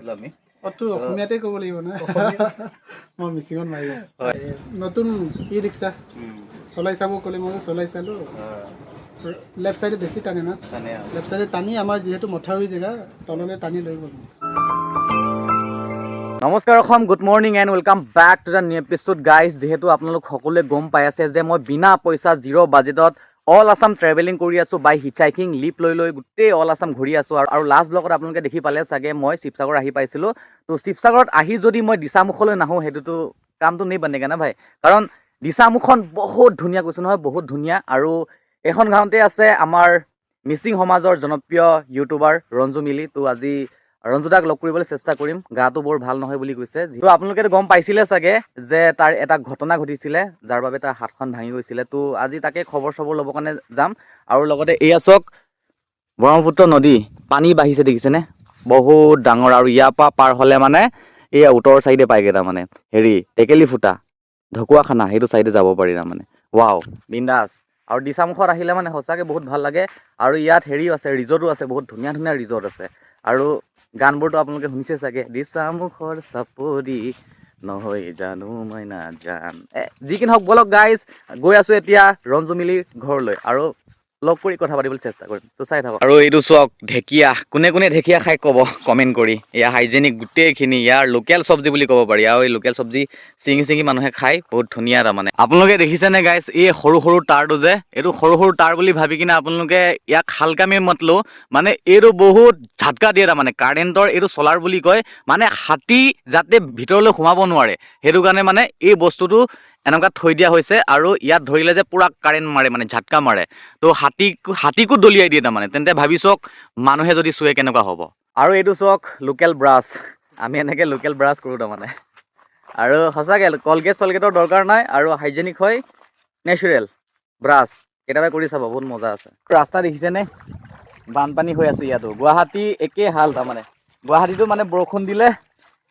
আমি অতো অসমীয়াতে ক'ব লাগিব না মই মিচিঙত মাৰি আছো নতুন ই ৰিক্সা চলাই চাব ক'লে মই চলাই চালো লেফ্ট চাইডে বেছি টানে না লেফ্ট চাইডে টানি আমাৰ যিহেতু মথাউৰি জেগা তললৈ টানি লৈ গ'ল নমস্কাৰ Assam good morning and welcome back to the new episode guys যিহেতু আপোনালোক সকলোৱে গম পাই আছে যে মই বিনা পইচা জিৰ' বাজেটত অল আছাম ট্ৰেভেলিং কৰি আছোঁ বাই হিচাইকিং লিপ লৈ গোটেই অল আছাম ঘূৰি আছোঁ আৰু লাষ্ট ব্লগত আপোনালোকে দেখি পালে চাগে মই শিৱসাগৰ আহি পাইছিলোঁ তো শিৱসাগৰত আহি যদি মই দিছামুখলৈ নাহোঁ সেইটোতো কামটো নেই বনেগা না ভাই কাৰণ দিছামুখখন বহুত ধুনীয়া কৈছোঁ নহয় বহুত ধুনীয়া আৰু এইখন গাঁৱতে আছে আমাৰ মিচিং সমাজৰ জনপ্ৰিয় ইউটিউবাৰ ৰঞ্জু মিলি তো আজি ৰঞ্জুদাক লগ কৰিবলৈ চেষ্টা কৰিম গাটো বৰ ভাল নহয় বুলি কৈছে তো আপোনালোকে গম পাইছিলে চাগে যে তাৰ এটা ঘটনা ঘটিছিলে যাৰ বাবে তাৰ হাতখন ভাঙি গৈছিলে তো আজি তাকে খবৰ চবৰ ল'বৰ কাৰণে যাম আৰু লগতে এয়া চাওক ব্ৰহ্মপুত্ৰ নদী পানী বাঢ়িছে দেখিছেনে বহুত ডাঙৰ আৰু ইয়াৰ পৰা পাৰ হ'লে মানে এয়া উত্তৰ চাইডে পায়গৈ তাৰমানে হেৰি টেকেলি ফুটা ঢকুৱাখানা সেইটো চাইডে যাব পাৰি তাৰমানে ৱাও বিন্দাছ আৰু দিছামুখত আহিলে মানে সঁচাকৈ বহুত ভাল লাগে আৰু ইয়াত হেৰিও আছে ৰিজৰ্টো আছে বহুত ধুনীয়া ধুনীয়া ৰিজৰ্ট আছে আৰু গানবোৰতো আপোনালোকে শুনিছে চাগে দিছামুখৰ চাপৰি নহয় জানো মই নাজান যি কি নহওক বলক গাইজ গৈ আছোঁ এতিয়া ৰঞ্জু মিলিৰ ঘৰলৈ আৰু লগ কৰি কথা পাতিবলৈ চেষ্টা কৰিম তো চাই থাকক আৰু এইটো চাওক ঢেকীয়া কোনে কোনে ঢেকীয়া খাই ক'ব কমেণ্ট কৰি এয়া হাইজেনিক গোটেইখিনি ইয়াৰ লোকেল চব্জি বুলি ক'ব পাৰি আৰু এই লোকেল চব্জি ছিঙি মানুহে খাই বহুত ধুনীয়া তাৰমানে আপোনালোকে দেখিছেনে গাইজ এই সৰু সৰু তাঁৰটো যে এইটো সৰু সৰু তাঁৰ বুলি ভাবি কিনে আপোনালোকে ইয়াক হালকামে মতলো মানে এইটো বহুত ঝাটকা দিয়ে তাৰমানে কাৰেণ্টৰ এইটো চলাৰ বুলি কয় মানে হাতী যাতে ভিতৰলৈ সোমাব নোৱাৰে সেইটো কাৰণে মানে এই বস্তুটো এনেকুৱা থৈ দিয়া হৈছে আৰু ইয়াত ধৰিলে যে পুৰা কাৰেণ্ট মাৰে মানে ঝাটকা মাৰে তো হাতীকো দলিয়াই দিয়ে তাৰমানে তেন্তে ভাবি চাওক মানুহে যদি চুৱে কেনেকুৱা হ'ব আৰু এইটো চাওক লোকেল ব্ৰাছ আমি এনেকৈ লোকেল ব্ৰাছ কৰোঁ তাৰমানে আৰু সঁচাকৈ কলগেট চলগেটৰ দৰকাৰ নাই আৰু হাইজেনিক হয় নেচাৰেল ব্ৰাছ কেতিয়াবা কৰি চাব বহুত মজা আছে ৰাস্তা দেখিছেনে বানপানী হৈ আছে ইয়াতো গুৱাহাটী একে হাল তাৰমানে গুৱাহাটীতো মানে বৰষুণ দিলে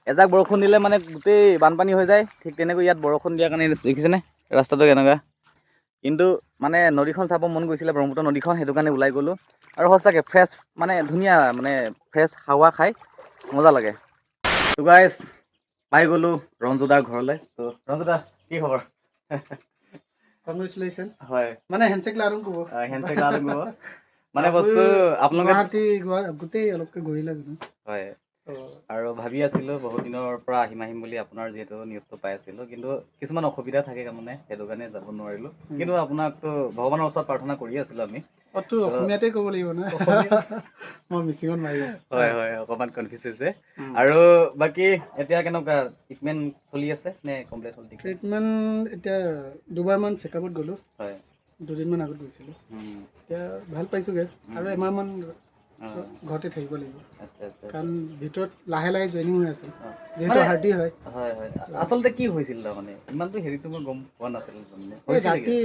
এজাক বৰষুণ দিলে মানে গোটেই বানপানী হৈ যায় ঠিক তেনেকৈ ইয়াত বৰষুণ দিয়াৰ কাৰণে দেখিছেনে ৰাস্তাটো কেনেকুৱা কিন্তু মানে নদীখন চাব মন গৈছিলে ব্ৰহ্মপুত্ৰ নদীখন সেইটো কাৰণে ওলাই গ'লোঁ আৰু সঁচাকৈ ফ্ৰেছ মানে ধুনীয়া মানে ফ্ৰেছ হাৱা খাই মজা লাগে তো গাইজ পাই গ'লোঁ ৰঞ্জুদাৰ ঘৰলৈ তো ৰঞ্জুদা কি খবৰ কংগ্ৰেচুলেশ্যন হয় মানে হেণ্ডছেক লাৰুং ক'ব হেণ্ডছেক লাৰুং ক'ব মানে বস্তু আপোনালোকে গুৱাহাটী গোটেই অলপকৈ ঘূৰিলে হয় আৰু ভাবি আছিলোঁ বহুত দিনৰ পৰা আহিম বুলি আপোনাৰ যিহেতু নিউজটো পাই আছিলোঁ কিন্তু কিছুমান অসুবিধা থাকে তাৰমানে সেইটো কাৰণে যাব নোৱাৰিলোঁ কিন্তু আপোনাকতো ভগৱানৰ ওচৰত প্ৰাৰ্থনা কৰি আছিলোঁ আমি অতো অসমীয়াতে ক'ব লাগিব না মই মিচিঙত মাৰি আছোঁ হয় হয় অকণমান কনফিউজ হৈছে আৰু বাকী এতিয়া কেনেকুৱা ট্ৰিটমেণ্ট চলি আছে নে কমপ্লিট হ'ল ট্ৰিটমেণ্ট এতিয়া দুবাৰমান চেকআপত গ'লোঁ হয় দুদিনমান আগত গৈছিলোঁ এতিয়া ভাল পাইছোঁগৈ আৰু এমাহমান ঘৰতে থাকিব লাগিব কাৰণ ভিতৰত লাহে লাহে জইনিং হৈ আছে যিহেতু হাৰ্ডি হয় হয় হয় আচলতে কি হৈছিল তাৰমানে ইমানটো হেৰিটো মই গম পোৱা নাছিলোঁ এই ৰাতি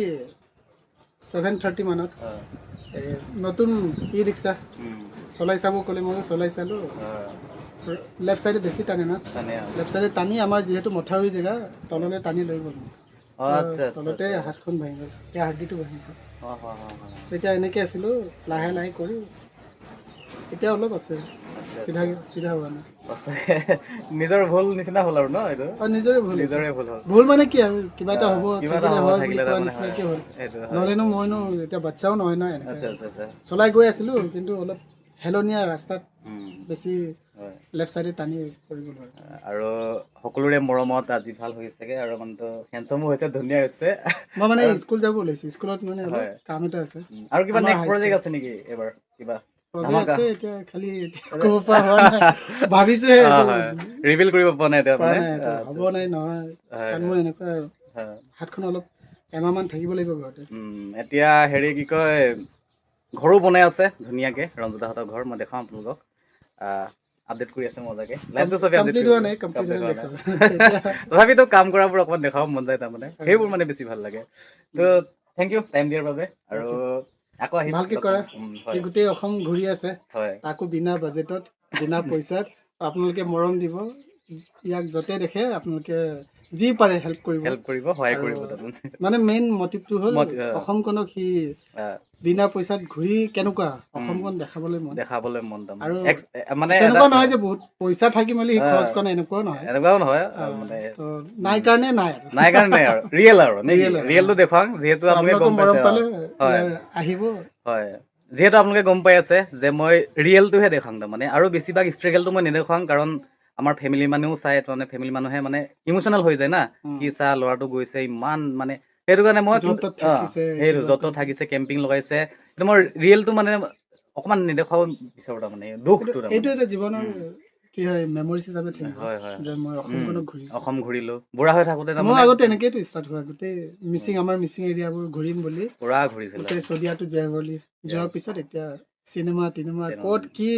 7:30 মানত নতুন ই ৰিক্সা চলাই চাব ক'লে মই চলাই চালোঁ লেফ্ট চাইডে বেছি টানে না লেফ্ট চাইডে টানি আমাৰ যিহেতু মথাউৰি জেগা তললৈ টানি লৈ গ'ল তলতে হাতখন ভাঙি গ'ল সেই হাৰ্ডিটো ভাঙি গ'ল তেতিয়া এনেকৈ আছিলোঁ লাহে লাহে কৰি এতিয়া অলপ আছে চিধা হোৱা নাই নিজৰ ভুল নিচিনা হ'ল আৰু ন এইটো নিজৰে ভুল হ'ল ভুল মানে কি আৰু কিবা এটা হ'ব নিচিনাকৈ হ'ল নহ'লেনো মইনো এতিয়া বাচ্ছাও নহয় না চলাই গৈ আছিলোঁ কিন্তু অলপ হেলনীয়া ৰাস্তাত বেছি লেফ্ট চাইডে টানি কৰিব নোৱাৰে আৰু সকলোৰে মৰমত আজি ভাল হৈছেগৈ আৰু মানুহটো হেণ্ডচামো হৈছে ধুনীয়া হৈছে মই মানে স্কুল যাব ওলাইছোঁ স্কুলত মানে অলপ কাম এটা আছে আৰু কিবা নেক্সট প্ৰজেক্ট আছে নেকি এবাৰ কিবা আছে এতিয়া খালি ক'ব পৰা হোৱা নাই ভাবিছোঁহে ৰিভিল কৰিব পৰা নাই হ'ব নাই নহয় কাৰণ মই এনেকুৱা হাতখন অলপ এমাহমান থাকিব লাগিব ঘৰতে এতিয়া হেৰি কি কয় ঘৰো বনাই আছে ধুনীয়াকৈ ৰঞ্জুদাহঁতৰ ঘৰ মই দেখাওঁ আপোনালোকক আপডেট কৰি আছে মজাকৈ লাইভটো চবেই আপডেট হোৱা নাই তথাপিতো কাম কৰাবোৰ অকণমান দেখাব মন যায় তাৰমানে সেইবোৰ মানে বেছি ভাল লাগে তো থেংক ইউ টাইম দিয়াৰ বাবে আৰু আকৌ আহিম ভালকৈ কৰা এই গোটেই অসম ঘূৰি আছে তাকো বিনা বাজেটত বিনা পইচাত আপোনালোকে মৰম দিব ইয়াক য'তে দেখে আপোনালোকে যি পাৰে হেল্প কৰিব সহায় কৰিব তাত মানে মেইন মটিভটো হ'ল অ। অসমখনক সি বিনা পইচাত ঘূৰি কেনেকুৱা অসমখন দেখাবলৈ মন আৰু মানে তেনেকুৱা নহয় যে বহুত পইচা থাকি মেলি সি খৰচ কৰা নাই এনেকুৱাও নহয় মানে তো নাই কাৰণে নাই আৰু ৰিয়েলটো দেখুৱাম যিহেতু আপোনালোকে গম মৰম পাইছে পালে হয় আহিব হয় যিহেতু আপোনালোকে গম পাই আছে যে মই ৰিয়েলটোহে দেখাম তাৰমানে আৰু বেছিভাগ ষ্ট্ৰাগলটো মই নেদেখাম কাৰণ আমাৰ ফেমিলি মানুহেও চাই মানে ফেমিলি মানুহে মানে ইম'চনেল হৈ যায় না কি চা ল'ৰাটো গৈছে ইমান মানে সেইটো কাৰণে মই সেইটো য'ত থাকিছে কেম্পিং লগাইছে কিন্তু মই ৰিয়েলটো মানে অকণমান নেদেখাব বিচাৰোঁ তাৰমানে দুখটো এইটো এটা জীৱনৰ কি হয় মেমৰিজ হিচাপে থাকিব যে মই অসমখনক ঘূৰিছোঁ অসম ঘূৰিলোঁ বুঢ়া হৈ থাকোঁতে মই আগতে এনেকৈতো ষ্টাৰ্ট হোৱা গোটেই আমাৰ মিচিং এৰিয়াবোৰ ঘূৰিম বুলি পুৰা ঘূৰিছিলোঁ গোটেই চদিয়াটো জেৰবলি যোৱাৰ পিছত এতিয়া চিনেমা ক'ত কি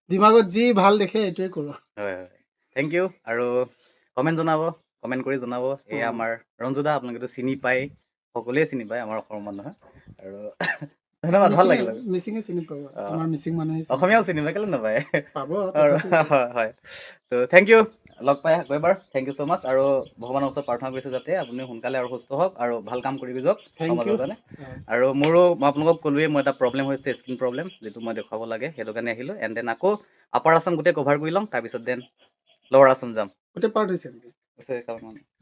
দিমাগত যি ভাল দেখে এইটোৱে কৰোঁ হয় থেংক ইউ আৰু কমেণ্ট কৰি জনাব এয়া আমাৰ ৰঞ্জু দা আপোনালোকেতো চিনি পায় সকলোৱে চিনি পায় আমাৰ অসমৰ মানুহে আৰু ধন্যবাদ ভাল লাগিল মিচিঙে চিনি পাব আমাৰ মিচিং মানুহে অসমীয়াও চিনি পায় কেলৈ নাপায় পাব হয় তো থেংক ইউ লগ পাই আকৌ এবাৰ থেংক ইউ ছ' মাছ আৰু ভগৱানৰ ওচৰত প্ৰাৰ্থনা কৰিছোঁ যাতে আপুনি সোনকালে আৰু সুস্থ হওক আৰু ভাল কাম কৰি যাওক সমাজৰ কাৰণে আৰু মোৰো মই আপোনালোকক ক'লোৱেই মোৰ এটা প্ৰব্লেম হৈছে স্কিন প্ৰব্লেম যিটো মই দেখুৱাব লাগে সেইটো কাৰণে আহিলোঁ এণ্ড দেন আকৌ আপাৰ আছাম গোটেই কভাৰ কৰি ল'ম তাৰপিছত দেন লৱাৰ আছাম যাম গোটেই পাৰ্ট হৈছে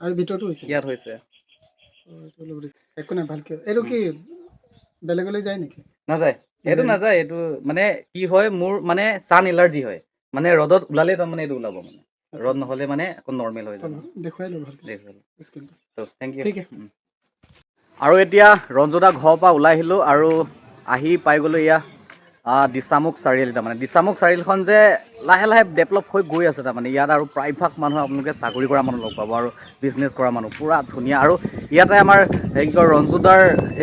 আৰু ভিতৰতো হৈছে ইয়াত হৈছে একো নাই ভালকে এইটো কি বেলেগলৈ যায় নেকি নাযায় এইটো মানে কি হয় মোৰ মানে ছান এলাৰ্জি হয় মানে ৰ'দত ওলালে তাৰমানে এইটো ওলাব মানে ৰ'দ নহ'লে মানে আকৌ নৰ্মেল হৈ যাব দেখুৱাই লওঁ ভালকৈ থেংক ইউ আৰু এতিয়া ৰঞ্জুদা ঘৰৰ পৰা ওলাই আহিলোঁ আৰু আহি পাই গ'লোঁ এয়া দিচামুখ চাৰিআলি তাৰমানে দিচামুখ চাৰিআলিখন যে লাহে লাহে ডেভেলপ হৈ গৈ আছে তাৰমানে ইয়াত আৰু প্ৰায়ভাগ মানুহ আপোনালোকে চাকৰি কৰা মানুহ লগ পাব আৰু বিজনেছ কৰা মানুহ পূৰা ধুনীয়া আৰু ইয়াতে আমাৰ কি কয় ৰঞ্জুদাৰ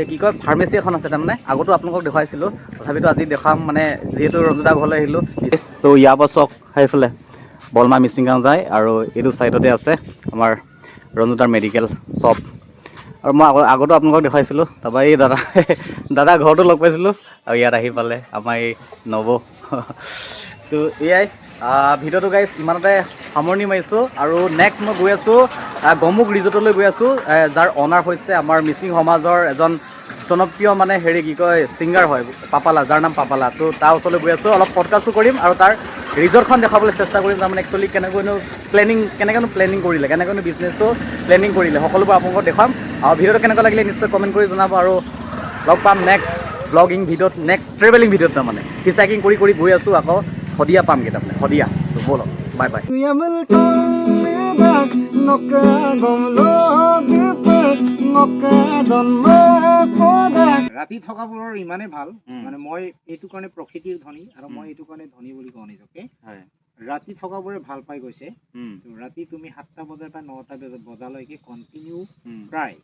কি কয় ফাৰ্মেচী এখন আছে তাৰমানে আগতো আপোনালোকক দেখুৱাইছিলোঁ তথাপিতো আজি দেখাম মানে যিহেতু ৰঞ্জুদা ঘৰলৈ আহিলোঁ তো ইয়াৰ পৰা চক সেইফালে বলমা মিচিং গাঁও যায় আৰু এইটো ছাইডতে আছে আমাৰ ৰঞ্জুদাৰ মেডিকেল শ্বপ আৰু মই আগতো আপোনালোকক দেখুৱাইছিলোঁ তাৰপৰা এই দাদা ঘৰতো লগ পাইছিলোঁ আৰু ইয়াত আহি পালে আমাৰ এই নৱ তো এয়াই ভিডিঅ'টো গাইজ ইমানতে সামৰণি মাৰিছোঁ আৰু নেক্সট মই গৈ আছোঁ গমুক ৰিজৰ্টলৈ গৈ আছোঁ যাৰ অনাৰ হৈছে আমাৰ মিচিং সমাজৰ এজন জনপ্ৰিয় মানে কি কয় ছিংগাৰ হয় পাপালা যাৰ নাম পাপালা তো তাৰ ওচৰলৈ গৈ আছোঁ অলপ পডকাষ্টো কৰিম আৰু তাৰ ৰিজৰ্টখন দেখাবলৈ চেষ্টা কৰিম তাৰমানে একচুৱেলি কেনেকৈনো প্লেনিং কৰিলে কেনেকৈনো বিজনেছটো প্লেনিং কৰিলে সকলোবোৰ আপোনালোকক দেখুৱাম আৰু ভিডিঅ'টো কেনেকুৱা লাগিলে নিশ্চয় কমেণ্ট কৰি জনাব আৰু লগ পাম নেক্সট ব্লগিং ভিডিঅ'ত নেক্সট ট্ৰেভেলিং ভিডিঅ'ত তাৰমানে হিচাইকিং কৰি গৈ আছোঁ আকৌ শদিয়া পামগৈ তাৰমানে শদিয়া তো ব'লক বাই বাই ৰাতি থকাবোৰৰ ইমানেই ভাল মানে মই এইটো কাৰণে প্ৰকৃতিৰ ধনী আৰু মই এইটো কাৰণে ধনী বুলি কওঁ নিজকে ৰাতি থকাবোৰে ভাল পাই গৈছে ৰাতি তুমি 7টা বজাৰ পৰা 9টা বজালৈকে কণ্টিনিউ প্ৰায়